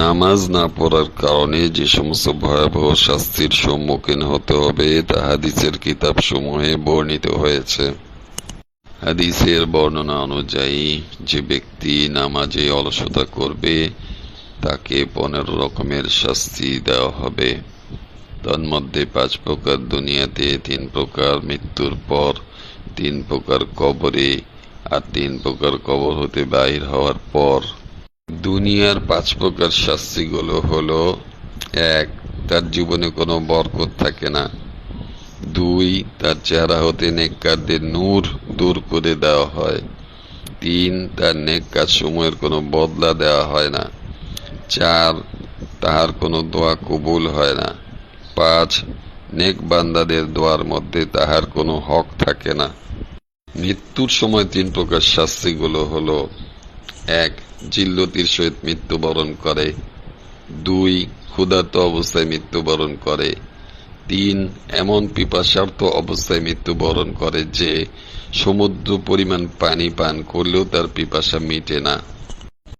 নামাজ না পড়ার কারণে যে সমস্ত ভয়াবহ শাস্তির সম্মুখীন হতে হবে তা হাদিসের কিতাবসমূহে বর্ণিত হয়েছে। হাদিসের বর্ণনা অনুযায়ী যে ব্যক্তি নামাজে অলসতা করবে তাকে 15 রকমের শাস্তি দেওয়া হবে। তন্মধ্যে 5 প্রকার দুনিয়াতে, 3 প্রকার মৃত্যুর পর, 3 প্রকার কবরে, আর 3 প্রকার কবর হতে বাহির হওয়ার পর। দুনিয়ার 5 প্রকার শাস্তিগুলো হলো: 1, তার জীবনে কোনো বরকত থাকে না। 2, তার চেহারা হতে নেক কাজদের নূর দূর করে দেওয়া হয়। 3, তার নেক কাজসমূহের কোনো বদলা দেওয়া হয় না। 4, তাহার কোনো দোয়া কবুল হয় না। 5, নেক বান্দাদের দোয়ার মধ্যে তাহার কোনো হক থাকে না। মৃত্যুর সময় 3 প্রকার শাস্তিগুলো হলো: 1, জিল্লতির সহিত মৃত্যুবরণ করে। 2, ক্ষুধার্ত অবস্থায় মৃত্যুবরণ করে। 3, এমন পিপাসার্ত অবস্থায় মৃত্যুবরণ করে যে সমুদ্র পরিমাণ পানি পান করলেও তার পিপাসা মিটে না।